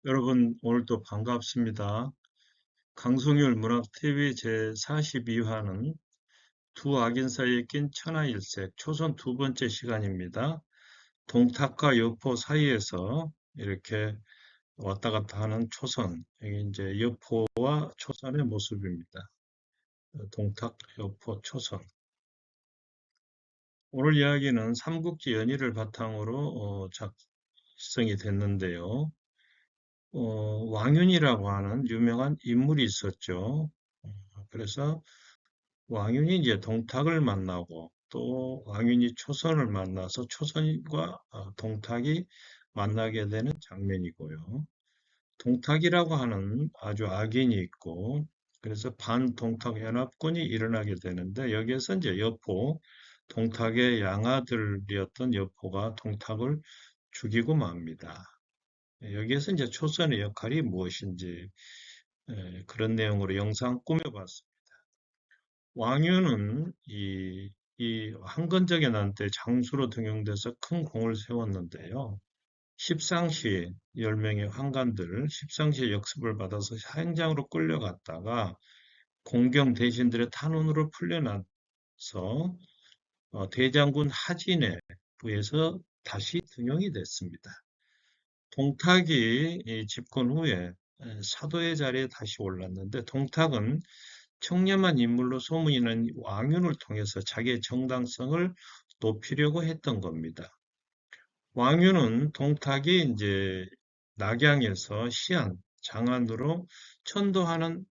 여러분, 오늘도 반갑습니다. 강성율 문학TV 제42화는 두 악인 사이에 낀 천하일색, 초선 두 번째 시간입니다. 동탁과 여포 사이에서 이렇게 왔다 갔다 하는 초선, 여기 이제 여포와 초선의 모습입니다. 동탁, 여포, 초선. 오늘 이야기는 삼국지 연의를 바탕으로 작성이 됐는데요. 왕윤이라고 하는 유명한 인물이 있었죠. 그래서 왕윤이 이제 동탁을 만나고 또 왕윤이 초선을 만나서 초선과 동탁이 만나게 되는 장면이고요. 동탁이라고 하는 아주 악인이 있고 그래서 반동탁 연합군이 일어나게 되는데 여기에서 이제 여포, 동탁의 양아들이었던 여포가 동탁을 죽이고 맙니다. 여기에서 이제 초선의 역할이 무엇인지 그런 내용으로 영상 꾸며봤습니다. 왕유는 이 한건적의 난 때 장수로 등용돼서 큰 공을 세웠는데요. 십상시 10명의 환관들, 십상시의 역습을 받아서 사행장으로 끌려갔다가 공경 대신들의 탄원으로 풀려나서 대장군 하진에 의해서 다시 등용이 됐습니다. 동탁이 집권 후에 사도의 자리에 다시 올랐는데 동탁은 청렴한 인물로 소문이 난 왕윤을 통해서 자기의 정당성을 높이려고 했던 겁니다. 왕윤은 동탁이 이제 낙양에서 시안, 장안으로 천도하는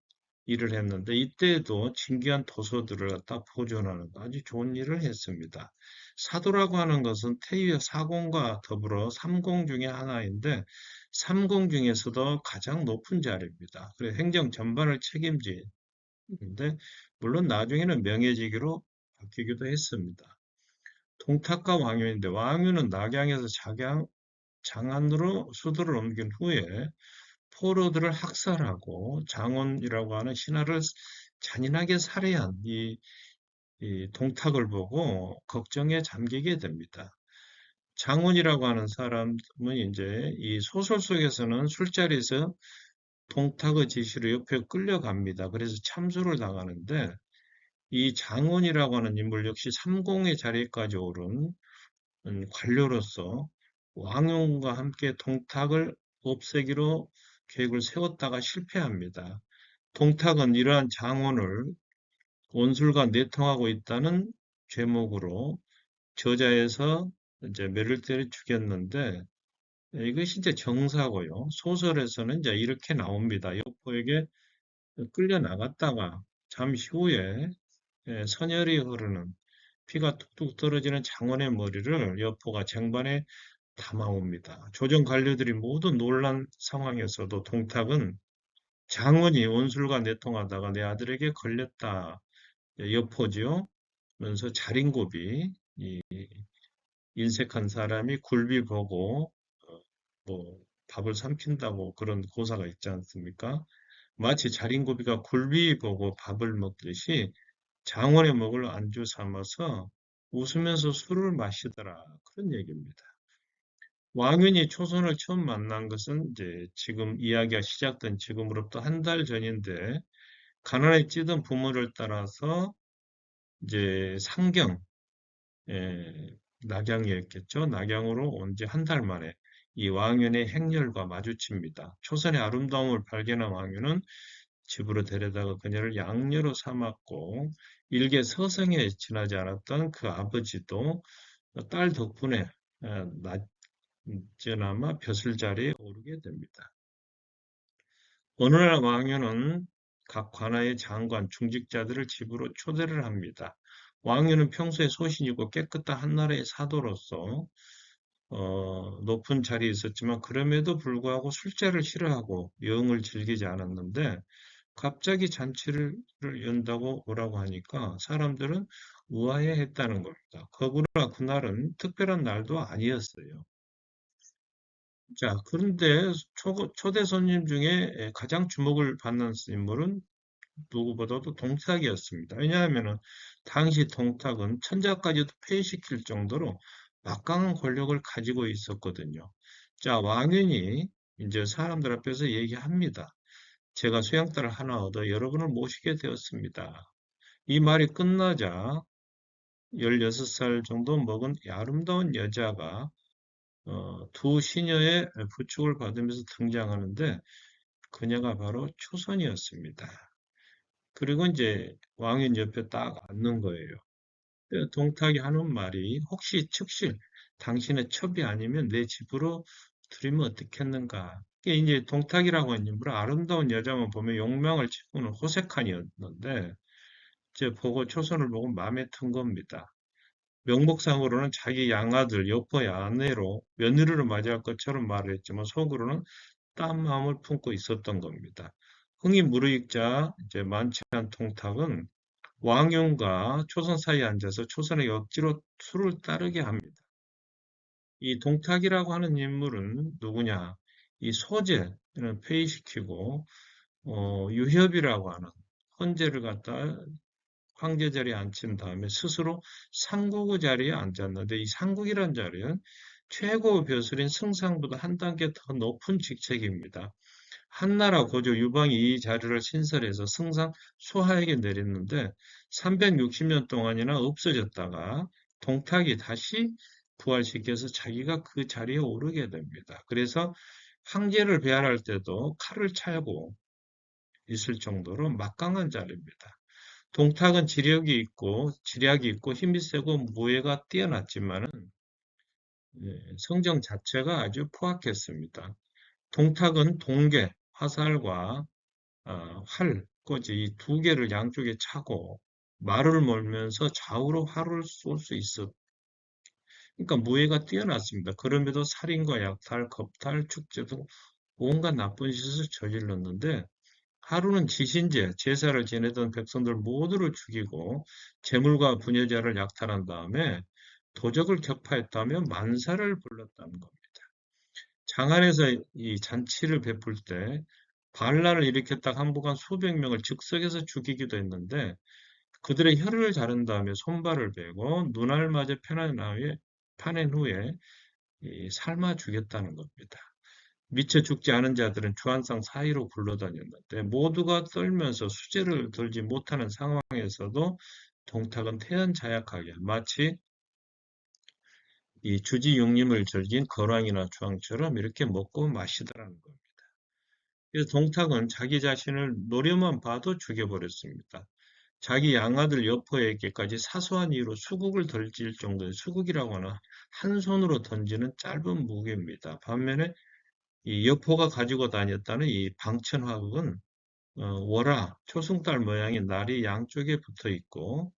일을 했는데 이때에도 진귀한 도서들을 갖다 보존하는 아주 좋은 일을 했습니다. 사도라고 하는 것은 태유의 사공과 더불어 삼공 중에 하나인데 삼공 중에서도 가장 높은 자리입니다. 그래서 행정 전반을 책임지는데 물론 나중에는 명예직으로 바뀌기도 했습니다. 동탁과 왕윤인데 왕윤은 낙양에서 장안으로 수도를 옮긴 후에 포로들을 학살하고 장원이라고 하는 신하를 잔인하게 살해한 이 동탁을 보고 걱정에 잠기게 됩니다. 장원이라고 하는 사람은 이제 이 소설 속에서는 술자리에서 동탁의 지시로 옆에 끌려갑니다. 그래서 참수를 당하는데 이 장원이라고 하는 인물 역시 삼공의 자리까지 오른 관료로서 왕용과 함께 동탁을 없애기로 계획을 세웠다가 실패합니다. 동탁은 이러한 장원을 원술과 내통하고 있다는 죄목으로 저자에서 이제 매를 때려 죽였는데 이것이 이제 정사고요. 소설에서는 이제 이렇게 나옵니다. 여포에게 끌려 나갔다가 잠시 후에 선혈이 흐르는 피가 뚝뚝 떨어지는 장원의 머리를 여포가 쟁반에 담아옵니다. 조정 관료들이 모두 놀란 상황에서도 동탁은 장원이 원술과 내통하다가 내 아들에게 걸렸다. 여포지요. 그러면서 자린고비, 이 인색한 사람이 굴비 보고 뭐 밥을 삼킨다고 그런 고사가 있지 않습니까? 마치 자린고비가 굴비 보고 밥을 먹듯이 장원의 먹을 안주 삼아서 웃으면서 술을 마시더라. 그런 얘기입니다. 왕윤이 초선을 처음 만난 것은 이제 지금 이야기가 시작된 지금으로부터 한 달 전인데 가난에 찌든 부모를 따라서 이제 상경, 낙양이었겠죠. 낙양으로 온 지 한 달 만에 이 왕윤의 행렬과 마주칩니다. 초선의 아름다움을 발견한 왕윤은 집으로 데려다가 그녀를 양녀로 삼았고 일개 서성에 지나지 않았던 그 아버지도 딸 덕분에 낮게나마 벼슬자리에 오르게 됩니다. 어느 날 왕유는 각 관아의 장관, 중직자들을 집으로 초대를 합니다. 왕유는 평소에 소신이고 깨끗한 한나라의 사도로서 높은 자리에 있었지만 그럼에도 불구하고 술자를 싫어하고 여흥을 즐기지 않았는데 갑자기 잔치를 연다고 오라고 하니까 사람들은 의아해했다는 겁니다. 더구나 그날은 특별한 날도 아니었어요. 자, 그런데 초대 손님 중에 가장 주목을 받는 인물은 누구보다도 동탁이었습니다. 왜냐하면 당시 동탁은 천자까지도 폐위시킬 정도로 막강한 권력을 가지고 있었거든요. 자, 왕윤이 이제 사람들 앞에서 얘기합니다. 제가 수양딸을 하나 얻어 여러분을 모시게 되었습니다. 이 말이 끝나자 16살 정도 먹은 이 아름다운 여자가 두 시녀의 부축을 받으면서 등장하는데 그녀가 바로 초선이었습니다. 그리고 이제 왕인 옆에 딱 앉는 거예요. 동탁이 하는 말이 혹시 측실 당신의 첩이 아니면 내 집으로 들이면 어떻겠는가. 이게 이제 동탁이라고 하는 인물은 아름다운 여자만 보면 욕망을 채우는 호색한이었는데 이제 보고 초선을 보고 마음에 든 겁니다. 명목상으로는 자기 양아들 여포의 아내로 며느리로 맞이할 것처럼 말을 했지만 속으로는 딴 마음을 품고 있었던 겁니다. 흥이 무르익자 이제 만취한 동탁은 왕윤과 초선 사이에 앉아서 초선의 억지로 술을 따르게 합니다. 이 동탁이라고 하는 인물은 누구냐? 이 소재는 폐위시키고 유협이라고 하는 헌재를 갖다 황제 자리에 앉힌 다음에 스스로 상국의 자리에 앉았는데 이 상국이란 자리는 최고 벼슬인 승상보다 한 단계 더 높은 직책입니다. 한나라 고조 유방이 이 자리를 신설해서 승상 수하에게 내렸는데 360년 동안이나 없어졌다가 동탁이 다시 부활시켜서 자기가 그 자리에 오르게 됩니다. 그래서 황제를 배할할 때도 칼을 차고 있을 정도로 막강한 자리입니다. 동탁은 지략이 있고 힘이 세고 무예가 뛰어났지만은 성정 자체가 아주 포악했습니다. 동탁은 동계, 화살과 활, 꼬지 이 두 개를 양쪽에 차고 말을 몰면서 좌우로 활을 쏠 수 있었. 그러니까 무예가 뛰어났습니다. 그럼에도 살인과 약탈, 겁탈, 축제 등 온갖 나쁜 짓을 저질렀는데 하루는 지신제, 제사를 지내던 백성들 모두를 죽이고 재물과 부녀자를 약탈한 다음에 도적을 격파했다며 만사를 불렀다는 겁니다. 장안에서 이 잔치를 베풀 때 반란을 일으켰다 항복한 수백 명을 즉석에서 죽이기도 했는데 그들의 혀를 자른 다음에 손발을 베고 눈알마저 파낸 후에 삶아 죽였다는 겁니다. 미처 죽지 않은 자들은 주한상 사이로 굴러다녔는데 모두가 떨면서 수제를 들지 못하는 상황에서도 동탁은 태연자약하게 마치 이 주지육림을 즐긴 거랑이나 주황처럼 이렇게 먹고 마시더라는 겁니다. 그래서 동탁은 자기 자신을 노려만 봐도 죽여버렸습니다. 자기 양아들 여포에게까지 사소한 이유로 수국을 던질 정도의 수국이라고 하나 한 손으로 던지는 짧은 무기입니다. 반면에 이 여포가 가지고 다녔다는 이 방천화국은 월화, 초승달 모양의 날이 양쪽에 붙어 있고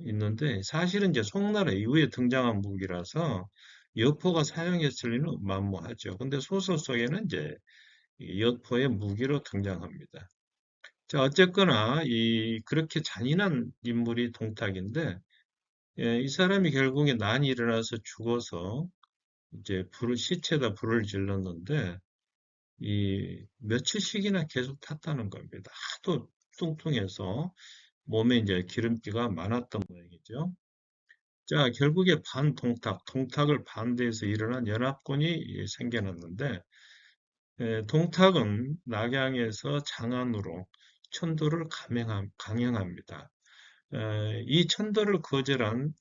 있는데 사실은 이제 송나라 이후에 등장한 무기라서 여포가 사용했을 리는 만무하죠. 근데 소설 속에는 이제 이 여포의 무기로 등장합니다. 자, 어쨌거나 그렇게 잔인한 인물이 동탁인데 이 사람이 결국에 난이 일어나서 죽어서 이제 시체에다 불을 질렀는데 이 며칠씩이나 계속 탔다는 겁니다. 하도 뚱뚱해서 몸에 이제 기름기가 많았던 모양이죠. 자, 결국에 동탁을 반대해서 일어난 연합군이 생겨났는데 동탁은 낙양에서 장안으로 천도를 강행합니다. 이 천도를 거절한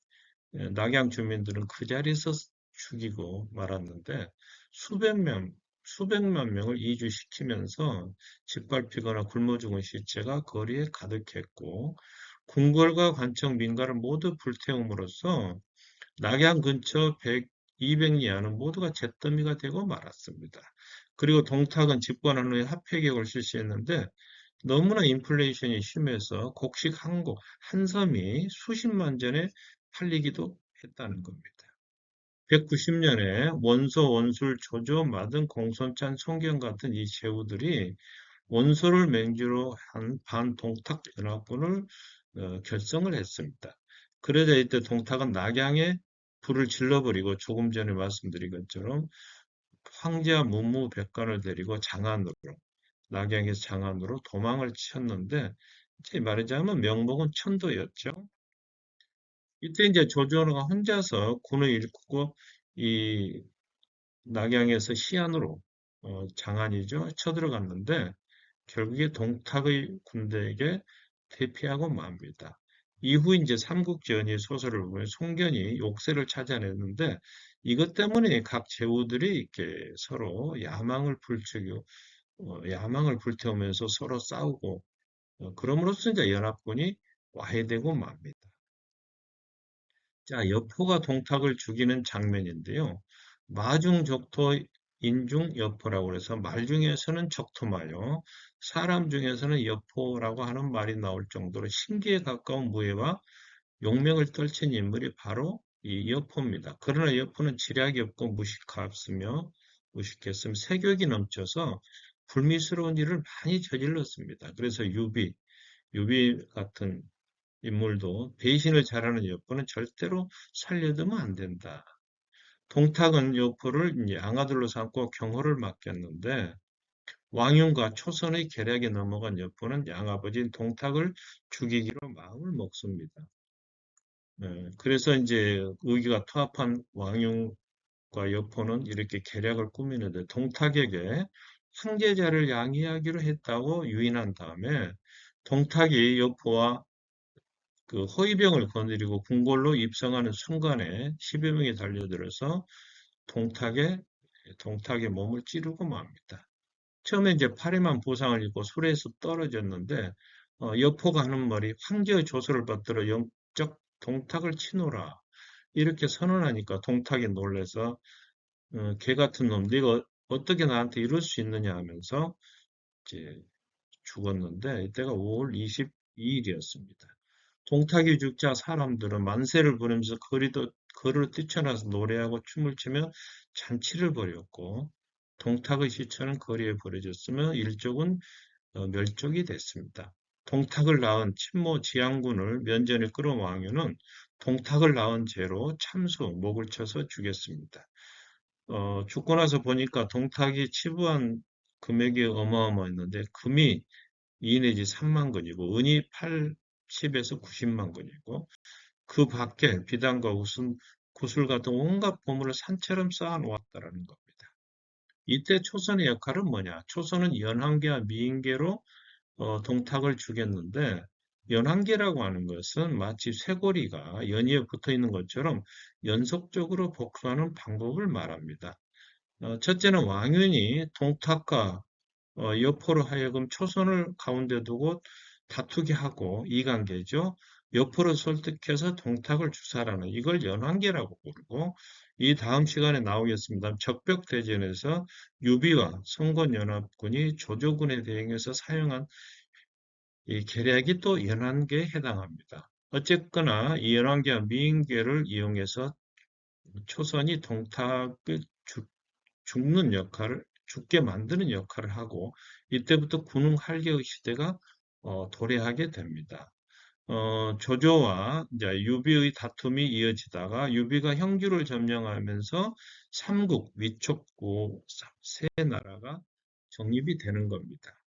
낙양 주민들은 그 자리에서 죽이고 말았는데 수백만 명을 이주시키면서 짓밟히거나 굶어 죽은 시체가 거리에 가득했고 궁궐과 관청 민가를 모두 불태움으로써 낙양 근처 200리 안은 모두가 잿더미가 되고 말았습니다. 그리고 동탁은 집권한 후에 화폐개혁을 실시했는데 너무나 인플레이션이 심해서 곡식 한 섬이 수십만 전에 팔리기도 했다는 겁니다. 190년에 원소, 원술, 조조, 마등, 공손찬, 송경 같은 이 제후들이 원소를 맹주로 한 반동탁 연합군을 결성을 했습니다. 그러자 이때 동탁은 낙양에 불을 질러버리고 조금 전에 말씀드린 것처럼 황제와 문무백관을 데리고 낙양에서 장안으로 도망을 쳤는데 이제 말하자면 명목은 천도였죠. 이때 이제 조조가 혼자서 군을 일구고 이 낙양에서 시안으로 장안이죠. 쳐들어갔는데 결국에 동탁의 군대에게 대피하고 맙니다. 이후 이제 삼국지연의 소설을 보면 송견이 욕세를 찾아냈는데 이것 때문에 각 제후들이 이렇게 서로 야망을 불태우면서 서로 싸우고 그럼으로써 이제 연합군이 와해되고 맙니다. 자, 여포가 동탁을 죽이는 장면인데요. 마중적토 인중여포라고 그래서 말 중에서는 적토말요. 사람 중에서는 여포라고 하는 말이 나올 정도로 신기에 가까운 무예와 용맹을 떨친 인물이 바로 이 여포입니다. 그러나 여포는 지략이 없고 무식했으며 세욕이 넘쳐서 불미스러운 일을 많이 저질렀습니다. 그래서 유비 같은 인물도 배신을 잘하는 여포는 절대로 살려두면 안 된다. 동탁은 여포를 이제 양아들로 삼고 경호를 맡겼는데 왕윤과 초선의 계략에 넘어간 여포는 양아버지인 동탁을 죽이기로 마음을 먹습니다. 그래서 이제 의기가 투합한 왕윤과 여포는 이렇게 계략을 꾸미는데 동탁에게 황제자를 양해하기로 했다고 유인한 다음에 동탁이 여포와 그 허위병을 거느리고 궁궐로 입성하는 순간에 10여 명이 달려들어서 동탁의 동탁의 몸을 찌르고 맙니다. 처음에 이제 팔에만 부상을 입고 수레에서 떨어졌는데 여포가 하는 말이 황제의 조서를 받들어 영적 동탁을 치노라 이렇게 선언하니까 동탁이 놀래서 개 같은 놈 네가 어떻게 나한테 이럴 수 있느냐 하면서 이제 죽었는데 이때가 5월 22일이었습니다. 동탁이 죽자 사람들은 만세를 부르면서 거리로 뛰쳐나서 노래하고 춤을 추며 잔치를 벌였고 동탁의 시체는 거리에 버려졌으며 일족은 멸족이 됐습니다. 동탁을 낳은 친모 지양군을 면전에 끌어온 왕유는 동탁을 낳은 죄로 참수, 목을 쳐서 죽였습니다. 죽고 나서 보니까 동탁이 치부한 금액이 어마어마했는데 금이 2 내지 3만 건이고 은이 80에서 90만 건이고 그 밖에 비단과 구슬 같은 온갖 보물을 산처럼 쌓아 놓았다라는 겁니다. 이때 초선의 역할은 뭐냐? 초선은 연한계와 미인계로 동탁을 죽였는데 연한계라고 하는 것은 마치 쇠고리가 연이에 붙어 있는 것처럼 연속적으로 복수하는 방법을 말합니다. 첫째는 왕윤이 동탁과 여포로 하여금 초선을 가운데 두고 다투게 하고 이관계죠. 여포를 설득해서 동탁을 주사라는 이걸 연환계라고 부르고 이 다음 시간에 나오겠습니다. 적벽대전에서 유비와 성권연합군이 조조군에 대응해서 사용한 이 계략이 또 연환계에 해당합니다. 어쨌거나 이 연환계와 미인계를 이용해서 초선이 동탁을 죽는 역할을 죽게 만드는 역할을 하고 이때부터 군웅 할개의 시대가 도래하게 됩니다. 조조와 이제 유비의 다툼이 이어지다가 유비가 형주를 점령하면서 삼국 위촉고 세 나라가 정립이 되는 겁니다.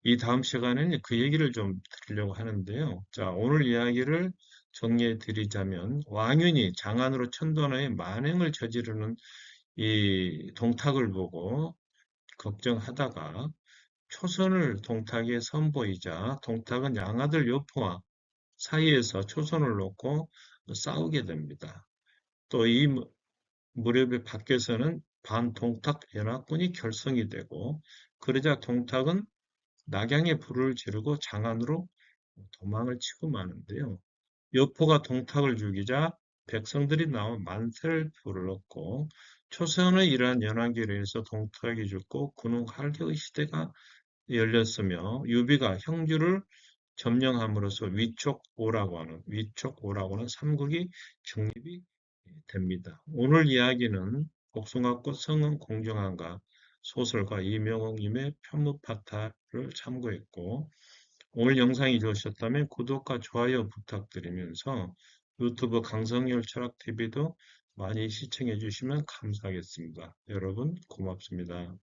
이 다음 시간에는 그 얘기를 좀 드리려고 하는데요. 자, 오늘 이야기를 정리해 드리자면 왕윤이 장안으로 천도하에 만행을 저지르는 이 동탁을 보고 걱정하다가 초선을 동탁에 선보이자 동탁은 양아들 여포와 사이에서 초선을 놓고 싸우게 됩니다. 또 이 무렵에 밖에서는 반동탁 연합군이 결성이 되고 그러자 동탁은 낙양의 불을 지르고 장안으로 도망을 치고 마는데요. 여포가 동탁을 죽이자 백성들이 나와 만세를 불렀고 초선의 이러한 연합기로 인해서 동탁이 죽고 군웅 할기의 시대가 열렸으며 유비가 형주를 점령함으로써 위촉오라고 하는 삼국이 정립이 됩니다. 오늘 이야기는 복숭아꽃 성은 공정한가 소설가 이명옥님의 편무파탈을 참고했고 오늘 영상이 좋으셨다면 구독과 좋아요 부탁드리면서 유튜브 강성열 철학TV도 많이 시청해 주시면 감사하겠습니다. 여러분 고맙습니다.